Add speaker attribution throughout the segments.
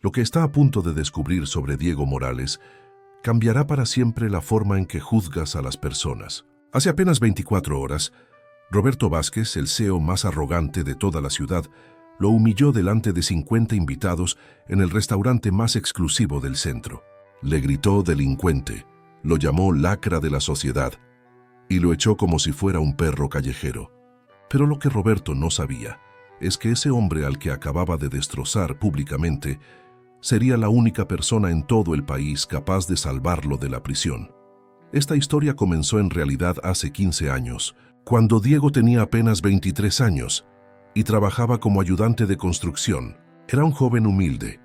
Speaker 1: Lo que está a punto de descubrir sobre Diego Morales cambiará para siempre la forma en que juzgas a las personas. Hace apenas 24 horas, Roberto Vázquez, el CEO más arrogante de toda la ciudad, lo humilló delante de 50 invitados en el restaurante más exclusivo del centro. Le gritó delincuente, lo llamó lacra de la sociedad y lo echó como si fuera un perro callejero. Pero lo que Roberto no sabía es que ese hombre al que acababa de destrozar públicamente sería la única persona en todo el país capaz de salvarlo de la prisión. Esta historia comenzó en realidad hace 15 años, cuando Diego tenía apenas 23 años y trabajaba como ayudante de construcción. Era un joven humilde,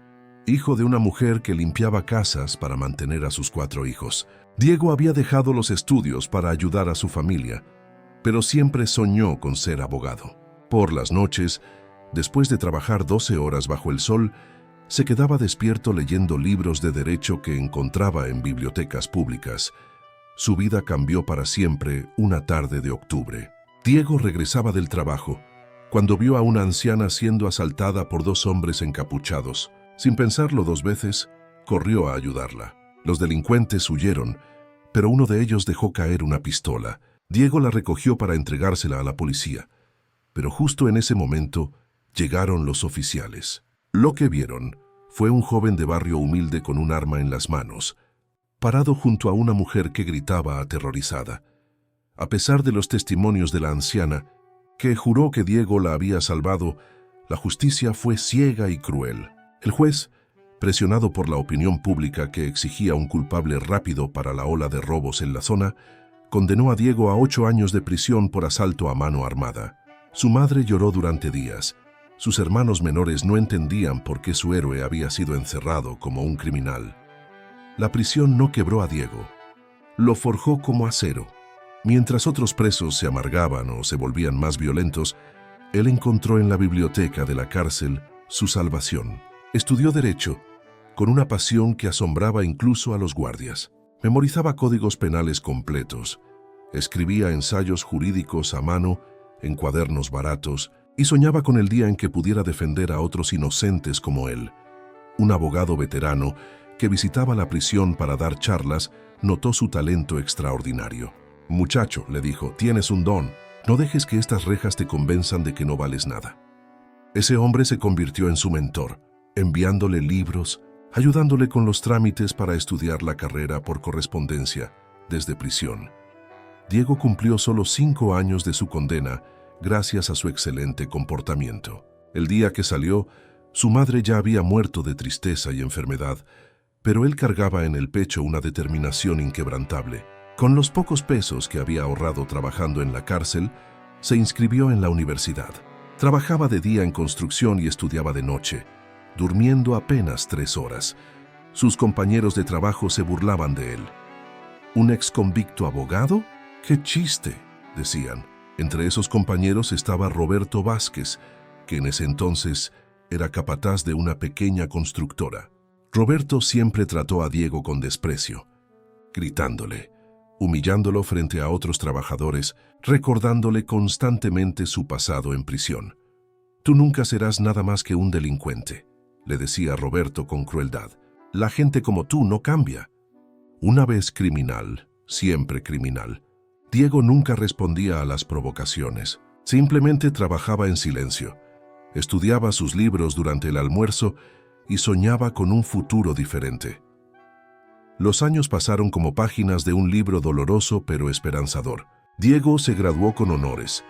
Speaker 1: hijo de una mujer que limpiaba casas para mantener a sus 4 hijos. Diego había dejado los estudios para ayudar a su familia, pero siempre soñó con ser abogado. Por las noches, después de trabajar 12 horas bajo el sol, se quedaba despierto leyendo libros de derecho que encontraba en bibliotecas públicas. Su vida cambió para siempre una tarde de octubre. Diego regresaba del trabajo cuando vio a una anciana siendo asaltada por 2 hombres encapuchados. Sin pensarlo 2 veces, corrió a ayudarla. Los delincuentes huyeron, pero uno de ellos dejó caer una pistola. Diego la recogió para entregársela a la policía, pero justo en ese momento llegaron los oficiales. Lo que vieron fue un joven de barrio humilde con un arma en las manos, parado junto a una mujer que gritaba aterrorizada. A pesar de los testimonios de la anciana, que juró que Diego la había salvado, la justicia fue ciega y cruel. El juez, presionado por la opinión pública que exigía un culpable rápido para la ola de robos en la zona, condenó a Diego a 8 años de prisión por asalto a mano armada. Su madre lloró durante días. Sus hermanos menores no entendían por qué su héroe había sido encerrado como un criminal. La prisión no quebró a Diego, lo forjó como acero. Mientras otros presos se amargaban o se volvían más violentos, él encontró en la biblioteca de la cárcel su salvación. Estudió derecho, con una pasión que asombraba incluso a los guardias. Memorizaba códigos penales completos, escribía ensayos jurídicos a mano en cuadernos baratos y soñaba con el día en que pudiera defender a otros inocentes como él. Un abogado veterano que visitaba la prisión para dar charlas notó su talento extraordinario. «Muchacho», le dijo, «tienes un don. No dejes que estas rejas te convenzan de que no vales nada». Ese hombre se convirtió en su mentor, enviándole libros, ayudándole con los trámites para estudiar la carrera por correspondencia desde prisión. Diego cumplió solo 5 años de su condena gracias a su excelente comportamiento. El día que salió, su madre ya había muerto de tristeza y enfermedad, pero él cargaba en el pecho una determinación inquebrantable. Con los pocos pesos que había ahorrado trabajando en la cárcel, se inscribió en la universidad. Trabajaba de día en construcción y estudiaba de noche, durmiendo apenas 3 horas. Sus compañeros de trabajo se burlaban de él. ¿Un exconvicto abogado? ¡Qué chiste!, decían. Entre esos compañeros estaba Roberto Vázquez, que en ese entonces era capataz de una pequeña constructora. Roberto siempre trató a Diego con desprecio, gritándole, humillándolo frente a otros trabajadores, recordándole constantemente su pasado en prisión. «Tú nunca serás nada más que un delincuente», le decía Roberto con crueldad. «La gente como tú no cambia». Una vez criminal, siempre criminal. Diego nunca respondía a las provocaciones. Simplemente trabajaba en silencio. Estudiaba sus libros durante el almuerzo y soñaba con un futuro diferente. Los años pasaron como páginas de un libro doloroso pero esperanzador. Diego se graduó con honores,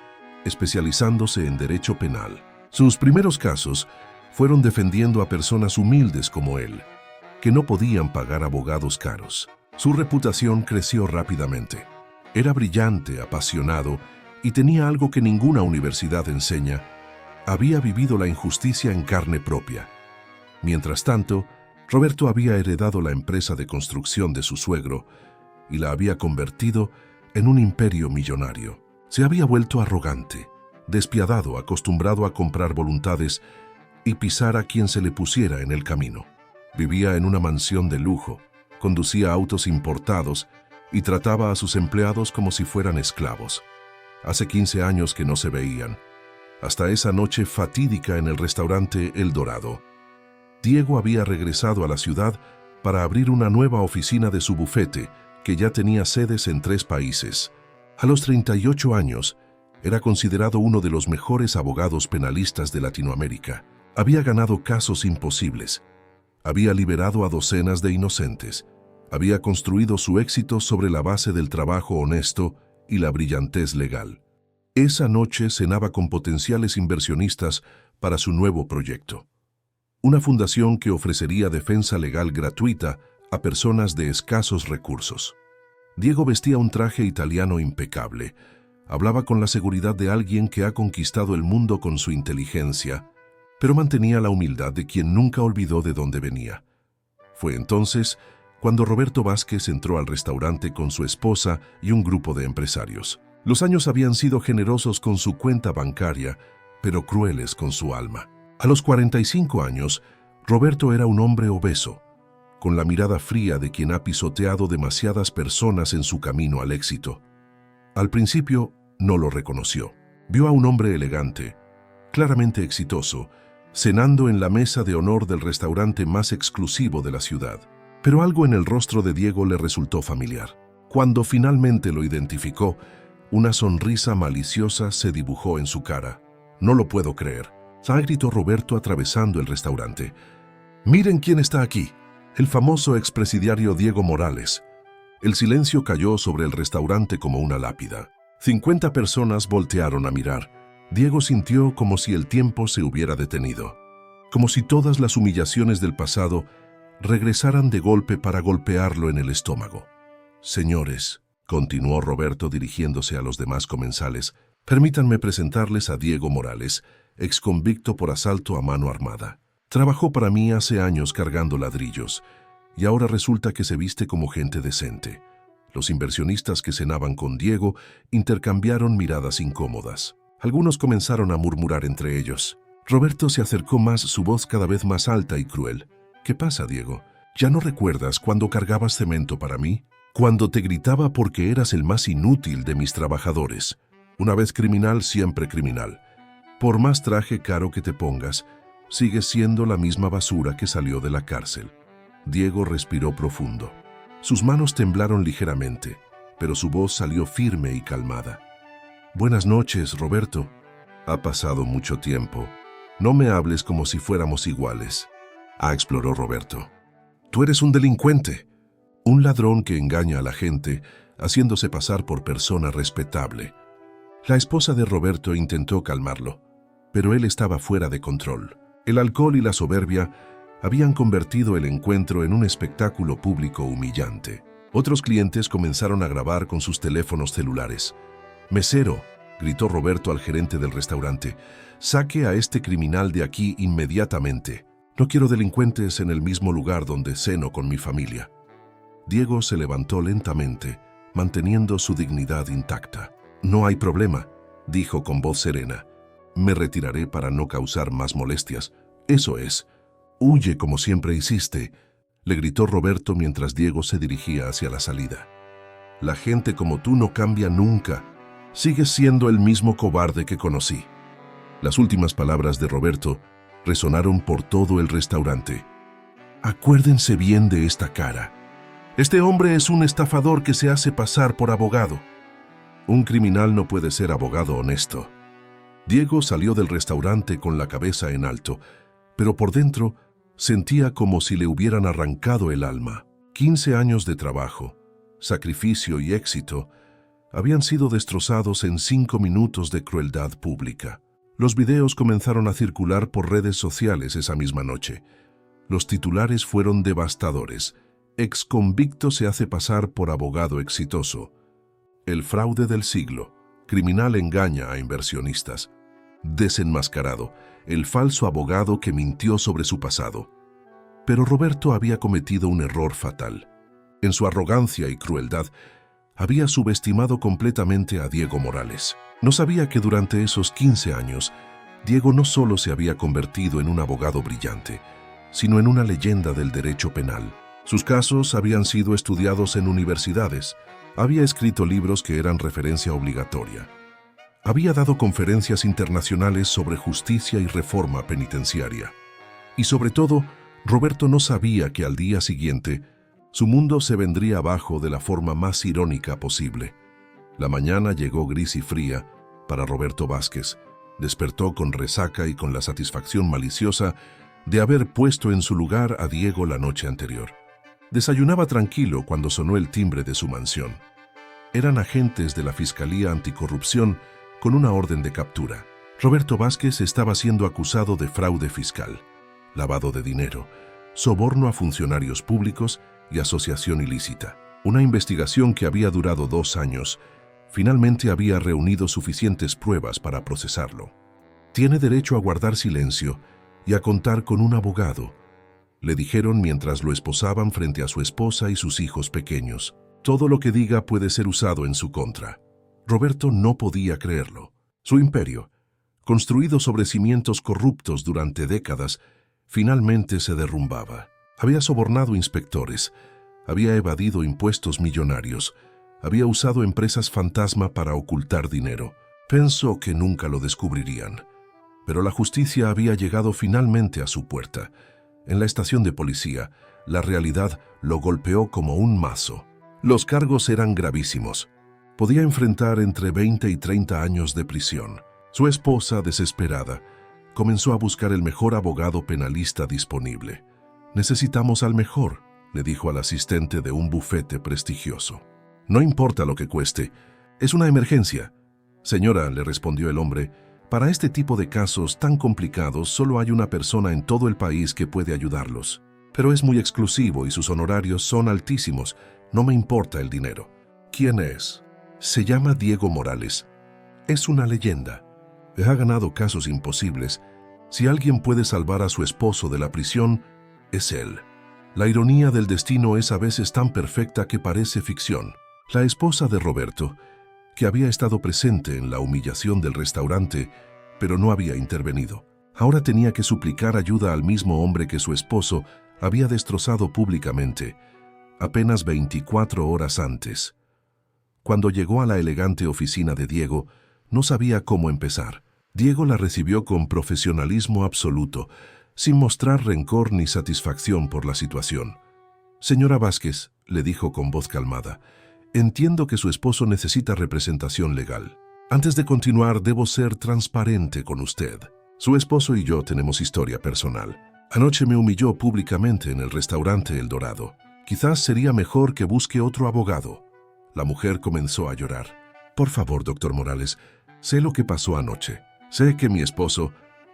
Speaker 1: especializándose en derecho penal. Sus primeros casos fueron defendiendo a personas humildes como él, que no podían pagar abogados caros. Su reputación creció rápidamente. Era brillante, apasionado y tenía algo que ninguna universidad enseña. Había vivido la injusticia en carne propia. Mientras tanto, Roberto había heredado la empresa de construcción de su suegro y la había convertido en un imperio millonario. Se había vuelto arrogante, despiadado, acostumbrado a comprar voluntades y pisar a quien se le pusiera en el camino. Vivía en una mansión de lujo, conducía autos importados y trataba a sus empleados como si fueran esclavos. Hace 15 años que no se veían, hasta esa noche fatídica en el restaurante El Dorado. Diego había regresado a la ciudad para abrir una nueva oficina de su bufete, que ya tenía sedes en 3 países. A los 38 años, era considerado uno de los mejores abogados penalistas de Latinoamérica. Había ganado casos imposibles. Había liberado a docenas de inocentes. Había construido su éxito sobre la base del trabajo honesto y la brillantez legal. Esa noche cenaba con potenciales inversionistas para su nuevo proyecto. Una fundación que ofrecería defensa legal gratuita a personas de escasos recursos. Diego vestía un traje italiano impecable. Hablaba con la seguridad de alguien que ha conquistado el mundo con su inteligencia, pero mantenía la humildad de quien nunca olvidó de dónde venía. Fue entonces cuando Roberto Vázquez entró al restaurante con su esposa y un grupo de empresarios. Los años habían sido generosos con su cuenta bancaria, pero crueles con su alma. A los 45 años, Roberto era un hombre obeso, con la mirada fría de quien ha pisoteado demasiadas personas en su camino al éxito. Al principio, no lo reconoció. Vio a un hombre elegante, claramente exitoso, cenando en la mesa de honor del restaurante más exclusivo de la ciudad. Pero algo en el rostro de Diego le resultó familiar. Cuando finalmente lo identificó, una sonrisa maliciosa se dibujó en su cara. «No lo puedo creer», gritó Roberto atravesando el restaurante. «Miren quién está aquí, el famoso expresidiario Diego Morales». El silencio cayó sobre el restaurante como una lápida. 50 personas voltearon a mirar. Diego sintió como si el tiempo se hubiera detenido, como si todas las humillaciones del pasado regresaran de golpe para golpearlo en el estómago. «Señores», continuó Roberto dirigiéndose a los demás comensales, «permítanme presentarles a Diego Morales, exconvicto por asalto a mano armada. Trabajó para mí hace años cargando ladrillos, y ahora resulta que se viste como gente decente». Los inversionistas que cenaban con Diego intercambiaron miradas incómodas. Algunos comenzaron a murmurar entre ellos. Roberto se acercó más, su voz cada vez más alta y cruel. «¿Qué pasa, Diego? ¿Ya no recuerdas cuando cargabas cemento para mí? Cuando te gritaba porque eras el más inútil de mis trabajadores. Una vez criminal, siempre criminal. Por más traje caro que te pongas, sigues siendo la misma basura que salió de la cárcel». Diego respiró profundo. Sus manos temblaron ligeramente, pero su voz salió firme y calmada. «Buenas noches, Roberto. Ha pasado mucho tiempo. No me hables como si fuéramos iguales», exploró Roberto. «Tú eres un delincuente, un ladrón que engaña a la gente, haciéndose pasar por persona respetable». La esposa de Roberto intentó calmarlo, pero él estaba fuera de control. El alcohol y la soberbia habían convertido el encuentro en un espectáculo público humillante. Otros clientes comenzaron a grabar con sus teléfonos celulares. «Mesero», gritó Roberto al gerente del restaurante, «saque a este criminal de aquí inmediatamente. No quiero delincuentes en el mismo lugar donde ceno con mi familia». Diego se levantó lentamente, manteniendo su dignidad intacta. «No hay problema», dijo con voz serena. «Me retiraré para no causar más molestias. Eso es. Huye como siempre hiciste», le gritó Roberto mientras Diego se dirigía hacia la salida. «La gente como tú no cambia nunca. Sigues siendo el mismo cobarde que conocí». Las últimas palabras de Roberto resonaron por todo el restaurante. «Acuérdense bien de esta cara. Este hombre es un estafador que se hace pasar por abogado. Un criminal no puede ser abogado honesto». Diego salió del restaurante con la cabeza en alto, pero por dentro sentía como si le hubieran arrancado el alma. 15 años de trabajo, sacrificio y éxito habían sido destrozados en 5 minutos de crueldad pública. Los videos comenzaron a circular por redes sociales esa misma noche. Los titulares fueron devastadores. «Exconvicto se hace pasar por abogado exitoso. El fraude del siglo. Criminal engaña a inversionistas. Desenmascarado. El falso abogado que mintió sobre su pasado». Pero Roberto había cometido un error fatal. En su arrogancia y crueldad, había subestimado completamente a Diego Morales. No sabía que durante esos 15 años, Diego no solo se había convertido en un abogado brillante, sino en una leyenda del derecho penal. Sus casos habían sido estudiados en universidades. Había escrito libros que eran referencia obligatoria. Había dado conferencias internacionales sobre justicia y reforma penitenciaria. Y sobre todo, Roberto no sabía que al día siguiente su mundo se vendría abajo de la forma más irónica posible. La mañana llegó gris y fría para Roberto Vázquez. Despertó con resaca y con la satisfacción maliciosa de haber puesto en su lugar a Diego la noche anterior. Desayunaba tranquilo cuando sonó el timbre de su mansión. Eran agentes de la Fiscalía Anticorrupción con una orden de captura. Roberto Vázquez estaba siendo acusado de fraude fiscal, lavado de dinero, soborno a funcionarios públicos y asociación ilícita. Una investigación que había durado 2 años, finalmente había reunido suficientes pruebas para procesarlo. Tiene derecho a guardar silencio y a contar con un abogado, le dijeron mientras lo esposaban frente a su esposa y sus hijos pequeños. Todo lo que diga puede ser usado en su contra. Roberto no podía creerlo. Su imperio, construido sobre cimientos corruptos durante décadas, finalmente se derrumbaba. Había sobornado inspectores, había evadido impuestos millonarios, había usado empresas fantasma para ocultar dinero. Pensó que nunca lo descubrirían. Pero la justicia había llegado finalmente a su puerta. En la estación de policía, la realidad lo golpeó como un mazo. Los cargos eran gravísimos. Podía enfrentar entre 20 y 30 años de prisión. Su esposa, desesperada, comenzó a buscar el mejor abogado penalista disponible. «Necesitamos al mejor», le dijo al asistente de un bufete prestigioso. «No importa lo que cueste. Es una emergencia». «Señora», le respondió el hombre, «para este tipo de casos tan complicados solo hay una persona en todo el país que puede ayudarlos. Pero es muy exclusivo y sus honorarios son altísimos. No me importa el dinero». «¿Quién es?» «Se llama Diego Morales. Es una leyenda. Ha ganado casos imposibles. Si alguien puede salvar a su esposo de la prisión, es él». La ironía del destino es a veces tan perfecta que parece ficción. La esposa de Roberto, que había estado presente en la humillación del restaurante, pero no había intervenido, ahora tenía que suplicar ayuda al mismo hombre que su esposo había destrozado públicamente, apenas 24 horas antes. Cuando llegó a la elegante oficina de Diego, no sabía cómo empezar. Diego la recibió con profesionalismo absoluto, sin mostrar rencor ni satisfacción por la situación. «Señora Vázquez», le dijo con voz calmada, «entiendo que su esposo necesita representación legal. Antes de continuar, debo ser transparente con usted. Su esposo y yo tenemos historia personal. Anoche me humilló públicamente en el restaurante El Dorado. Quizás sería mejor que busque otro abogado». La mujer comenzó a llorar. «Por favor, doctor Morales, sé lo que pasó anoche. Sé que mi esposo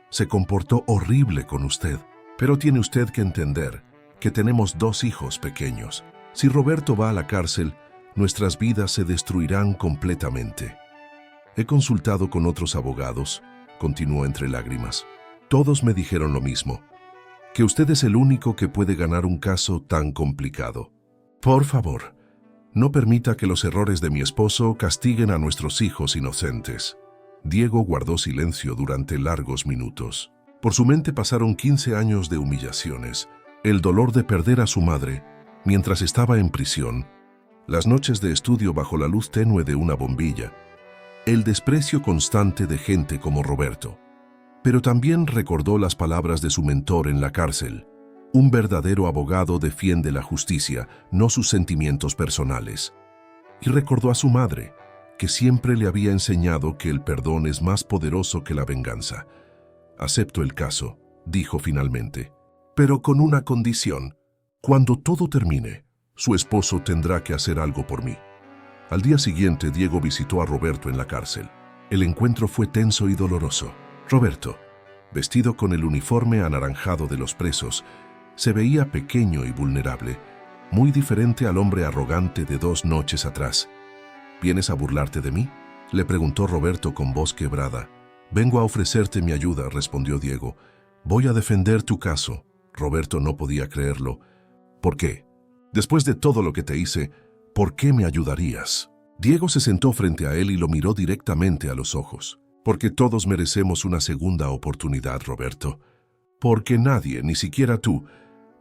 Speaker 1: se comportó horrible con usted, pero tiene usted que entender que tenemos 2 hijos pequeños. Si Roberto va a la cárcel, nuestras vidas se destruirán completamente. He consultado con otros abogados», continuó entre lágrimas. «Todos me dijeron lo mismo, que usted es el único que puede ganar un caso tan complicado. Por favor, no permita que los errores de mi esposo castiguen a nuestros hijos inocentes». Diego guardó silencio durante largos minutos. Por su mente pasaron 15 años de humillaciones, el dolor de perder a su madre mientras estaba en prisión, las noches de estudio bajo la luz tenue de una bombilla, el desprecio constante de gente como Roberto. Pero también recordó las palabras de su mentor en la cárcel: «Un verdadero abogado defiende la justicia, no sus sentimientos personales». Y recordó a su madre, que siempre le había enseñado que el perdón es más poderoso que la venganza. «Acepto el caso», dijo finalmente, «pero con una condición. Cuando todo termine, su esposo tendrá que hacer algo por mí». Al día siguiente, Diego visitó a Roberto en la cárcel. El encuentro fue tenso y doloroso. Roberto, vestido con el uniforme anaranjado de los presos, se veía pequeño y vulnerable, muy diferente al hombre arrogante de 2 noches atrás. «¿Vienes a burlarte de mí?», le preguntó Roberto con voz quebrada. «Vengo a ofrecerte mi ayuda», respondió Diego. «Voy a defender tu caso». Roberto no podía creerlo. «¿Por qué? Después de todo lo que te hice, ¿por qué me ayudarías?». Diego se sentó frente a él y lo miró directamente a los ojos. «Porque todos merecemos una segunda oportunidad, Roberto. Porque nadie, ni siquiera tú,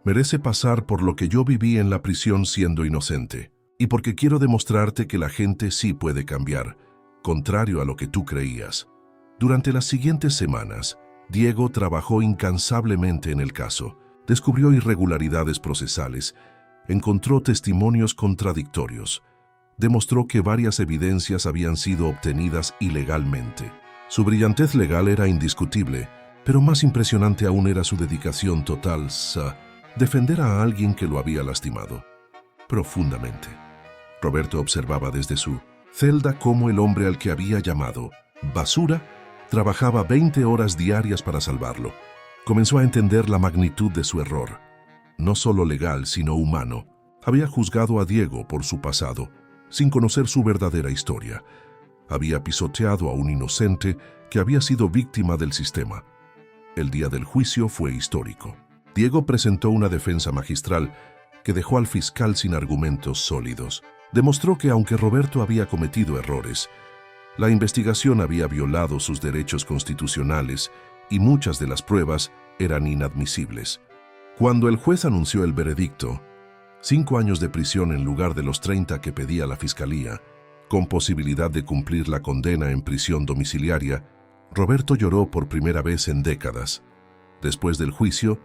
Speaker 1: merece pasar por lo que yo viví en la prisión siendo inocente. Y porque quiero demostrarte que la gente sí puede cambiar, contrario a lo que tú creías». Durante las siguientes semanas, Diego trabajó incansablemente en el caso. Descubrió irregularidades procesales, encontró testimonios contradictorios, demostró que varias evidencias habían sido obtenidas ilegalmente. Su brillantez legal era indiscutible, pero más impresionante aún era su dedicación total a defender a alguien que lo había lastimado profundamente. Roberto observaba desde su celda cómo el hombre al que había llamado basura trabajaba 20 horas diarias para salvarlo. Comenzó a entender la magnitud de su error, no solo legal, sino humano. Había juzgado a Diego por su pasado, sin conocer su verdadera historia. Había pisoteado a un inocente que había sido víctima del sistema. El día del juicio fue histórico. Diego presentó una defensa magistral que dejó al fiscal sin argumentos sólidos. Demostró que aunque Roberto había cometido errores, la investigación había violado sus derechos constitucionales y muchas de las pruebas eran inadmisibles. Cuando el juez anunció el veredicto, 5 años de prisión en lugar de los 30 que pedía la fiscalía, con posibilidad de cumplir la condena en prisión domiciliaria, Roberto lloró por primera vez en décadas. Después del juicio,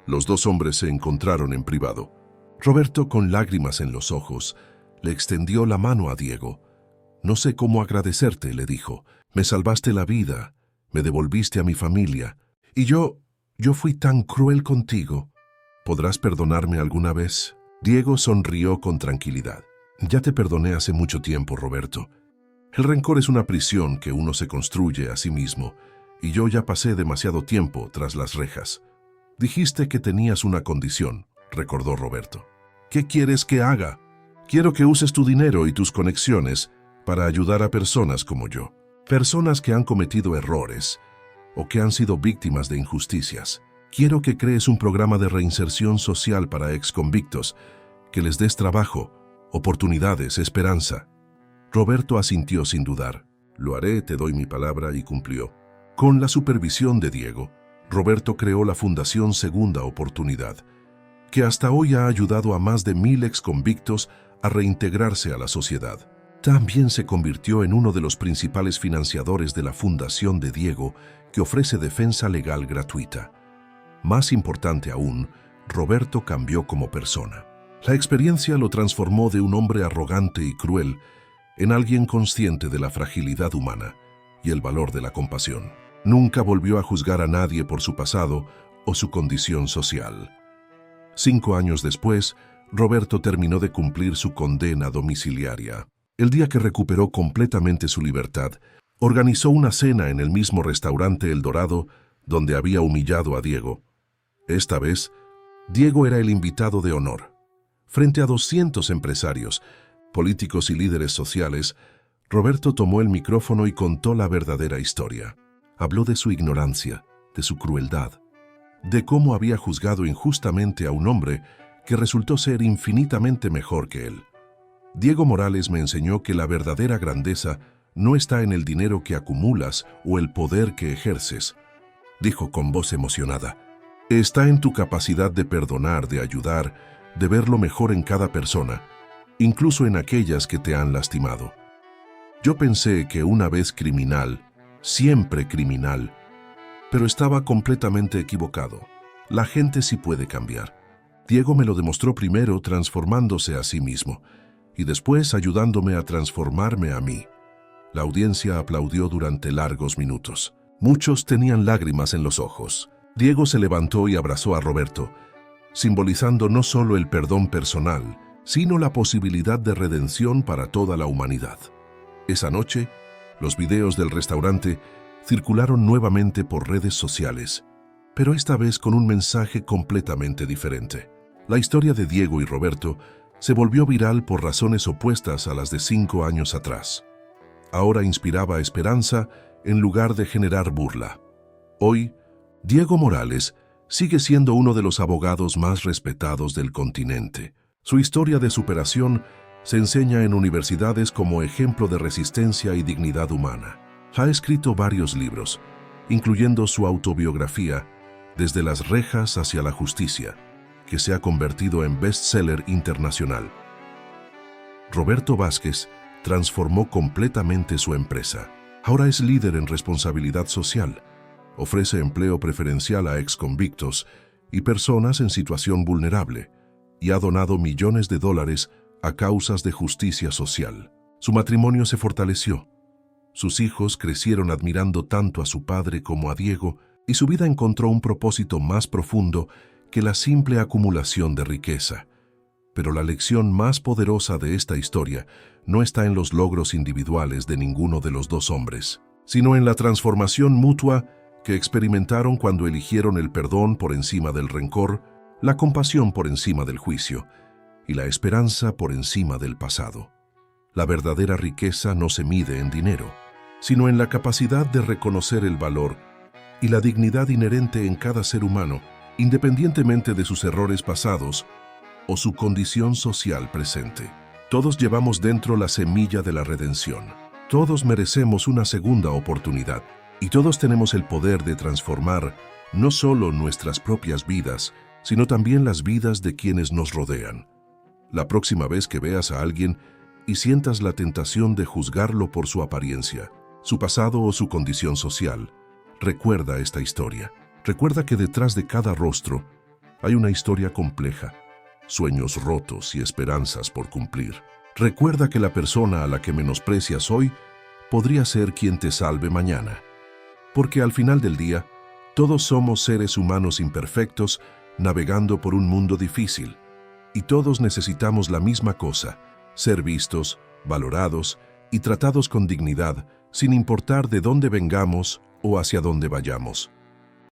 Speaker 1: los dos hombres se encontraron en privado. Roberto, con lágrimas en los ojos, le extendió la mano a Diego. «No sé cómo agradecerte», le dijo. «Me salvaste la vida, me devolviste a mi familia, y yo fui tan cruel contigo. ¿Podrás perdonarme alguna vez?» Diego sonrió con tranquilidad. «Ya te perdoné hace mucho tiempo, Roberto. El rencor es una prisión que uno se construye a sí mismo, y yo ya pasé demasiado tiempo tras las rejas». «Dijiste que tenías una condición», recordó Roberto. «¿Qué quieres que haga?» «Quiero que uses tu dinero y tus conexiones para ayudar a personas como yo. Personas que han cometido errores o que han sido víctimas de injusticias. Quiero que crees un programa de reinserción social para exconvictos, que les des trabajo, oportunidades, esperanza». Roberto asintió sin dudar. «Lo haré, te doy mi palabra», y cumplió. Con la supervisión de Diego, Roberto creó la Fundación Segunda Oportunidad, que hasta hoy ha ayudado a más de 1000 exconvictos a reintegrarse a la sociedad. También se convirtió en uno de los principales financiadores de la Fundación de Diego, que ofrece defensa legal gratuita. Más importante aún, Roberto cambió como persona. La experiencia lo transformó de un hombre arrogante y cruel en alguien consciente de la fragilidad humana y el valor de la compasión. Nunca volvió a juzgar a nadie por su pasado o su condición social. 5 años después, Roberto terminó de cumplir su condena domiciliaria. El día que recuperó completamente su libertad, organizó una cena en el mismo restaurante El Dorado donde había humillado a Diego. Esta vez, Diego era el invitado de honor. Frente a 200 empresarios, políticos y líderes sociales, Roberto tomó el micrófono y contó la verdadera historia. Habló de su ignorancia, de su crueldad, de cómo había juzgado injustamente a un hombre que resultó ser infinitamente mejor que él. «Diego Morales me enseñó que la verdadera grandeza no está en el dinero que acumulas o el poder que ejerces», dijo con voz emocionada. «Está en tu capacidad de perdonar, de ayudar, de ver lo mejor en cada persona, incluso en aquellas que te han lastimado. Yo pensé que una vez criminal, siempre criminal, pero estaba completamente equivocado. La gente sí puede cambiar. Diego me lo demostró primero transformándose a sí mismo y después ayudándome a transformarme a mí». La audiencia aplaudió durante largos minutos. Muchos tenían lágrimas en los ojos. Diego se levantó y abrazó a Roberto, simbolizando no solo el perdón personal, sino la posibilidad de redención para toda la humanidad. Esa noche, los videos del restaurante circularon nuevamente por redes sociales, pero esta vez con un mensaje completamente diferente. La historia de Diego y Roberto se volvió viral por razones opuestas a las de 5 años atrás. Ahora inspiraba esperanza en lugar de generar burla. Hoy, Diego Morales sigue siendo uno de los abogados más respetados del continente. Su historia de superación se enseña en universidades como ejemplo de resistencia y dignidad humana. Ha escrito varios libros, incluyendo su autobiografía, Desde las rejas hacia la justicia, que se ha convertido en bestseller internacional. Roberto Vázquez transformó completamente su empresa. Ahora es líder en responsabilidad social, ofrece empleo preferencial a exconvictos y personas en situación vulnerable, y ha donado millones de dólares a causas de justicia social. Su matrimonio se fortaleció. Sus hijos crecieron admirando tanto a su padre como a Diego, y su vida encontró un propósito más profundo que la simple acumulación de riqueza. Pero la lección más poderosa de esta historia no está en los logros individuales de ninguno de los dos hombres, sino en la transformación mutua que experimentaron cuando eligieron el perdón por encima del rencor, la compasión por encima del juicio y la esperanza por encima del pasado. La verdadera riqueza no se mide en dinero, sino en la capacidad de reconocer el valor y la dignidad inherente en cada ser humano, independientemente de sus errores pasados o su condición social presente. Todos llevamos dentro la semilla de la redención. Todos merecemos una segunda oportunidad y todos tenemos el poder de transformar no solo nuestras propias vidas, sino también las vidas de quienes nos rodean. La próxima vez que veas a alguien y sientas la tentación de juzgarlo por su apariencia, su pasado o su condición social, recuerda esta historia. Recuerda que detrás de cada rostro hay una historia compleja, sueños rotos y esperanzas por cumplir. Recuerda que la persona a la que menosprecias hoy podría ser quien te salve mañana. Porque al final del día, todos somos seres humanos imperfectos navegando por un mundo difícil, y todos necesitamos la misma cosa: ser vistos, valorados y tratados con dignidad, sin importar de dónde vengamos o hacia dónde vayamos.